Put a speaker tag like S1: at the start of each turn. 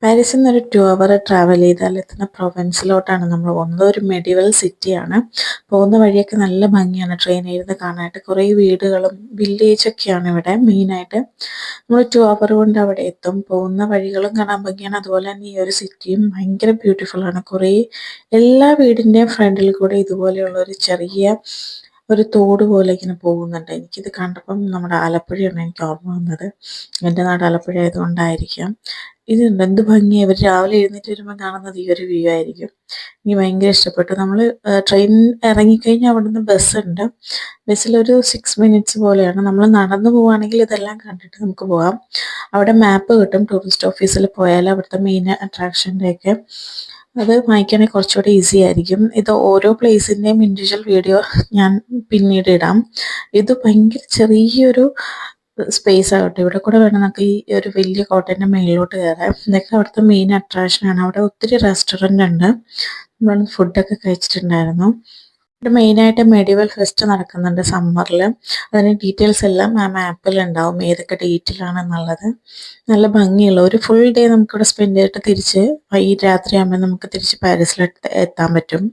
S1: പാരീസിൽ നിന്നൊരു 2 അവർ ട്രാവൽ ചെയ്താൽ എത്തുന്ന പ്രൊവൻസിലോട്ടാണ് നമ്മൾ പോകുന്നത്. ഒരു മെഡിവൽ സിറ്റിയാണ്. പോകുന്ന വഴിയൊക്കെ നല്ല ഭംഗിയാണ് ട്രെയിനിൽ ഇരുന്ന് കാണാനായിട്ട്. കുറേ വീടുകളും വില്ലേജൊക്കെയാണ് ഇവിടെ മെയിനായിട്ട്. നമ്മൾ 2 അവർ കൊണ്ട് അവിടെ എത്തും. പോകുന്ന വഴികളും കാണാൻ ഭംഗിയാണ്. അതുപോലെ തന്നെ ഈ ഒരു സിറ്റിയും ഭയങ്കര ബ്യൂട്ടിഫുള്ളാണ്. എല്ലാ വീടിൻ്റെയും ഫ്രണ്ടിൽ കൂടെ ഇതുപോലെയുള്ള ഒരു ചെറിയ ഒരു തോട് പോലെ ഇങ്ങനെ പോകുന്നുണ്ട്. എനിക്കിത് കണ്ടപ്പം നമ്മുടെ ആലപ്പുഴയാണ് എനിക്ക് ഓർമ്മ വന്നത്. എൻ്റെ നാട് ആലപ്പുഴ ആയതുകൊണ്ടായിരിക്കാം. ഇതുണ്ട് എന്ത് ഭംഗിയാ, ഇവർ രാവിലെ എഴുന്നേറ്റ് വരുമ്പോൾ കാണുന്നത് ഈ ഒരു വ്യൂ ആയിരിക്കും. എനിക്ക് ഭയങ്കര ഇഷ്ടപ്പെട്ടു. നമ്മൾ ട്രെയിൻ ഇറങ്ങിക്കഴിഞ്ഞാൽ അവിടുന്ന് ബസ്സുണ്ട്. ബസ്സിലൊരു 6 മിനിറ്റ്സ് പോലെയാണ്. നമ്മൾ നടന്നു പോവുകയാണെങ്കിൽ ഇതെല്ലാം കണ്ടിട്ട് നമുക്ക് പോകാം. അവിടെ മാപ്പ് കിട്ടും. ടൂറിസ്റ്റ് ഓഫീസിൽ പോയാൽ അവിടുത്തെ മെയിൻ അട്രാക്ഷൻ്റെയൊക്കെ അത് വായിക്കുകയാണെങ്കിൽ കുറച്ചുകൂടി ഈസി ആയിരിക്കും. ഇത് ഓരോ പ്ലേസിൻ്റെയും ഇൻഡിവിജ്വൽ വീഡിയോ ഞാൻ പിന്നീട് ഇടാം. ഇത് ഭയങ്കര ചെറിയൊരു സ്പേസ് ആകട്ടെ. ഇവിടെ കൂടെ വേണം നമുക്ക് ഈ ഒരു വലിയ കോട്ടൻ്റെ മേളിലോട്ട് കയറാൻ. ഇതൊക്കെ അവിടുത്തെ മെയിൻ അട്രാക്ഷനാണ്. അവിടെ ഒത്തിരി റെസ്റ്റോറൻ്റ് ഉണ്ട്. നമ്മൾ ഫുഡൊക്കെ കഴിച്ചിട്ടുണ്ടായിരുന്നു. ഇവിടെ മെയിനായിട്ട് മെഡിവൽ ഫെസ്റ്റ് നടക്കുന്നുണ്ട് സമ്മറിൽ. അതിന് ഡീറ്റെയിൽസ് എല്ലാം ആ മാപ്പിൽ ഉണ്ടാവും, ഏതൊക്കെ ഡേറ്റിലാണെന്നുള്ളത്. നല്ല ഭംഗിയുള്ള ഒരു ഫുൾ ഡേ നമുക്കിവിടെ സ്പെൻഡ് ചെയ്തിട്ട് ഈ രാത്രിയാകുമ്പോൾ നമുക്ക് തിരിച്ച് പാരീസിൽ എത്താൻ പറ്റും.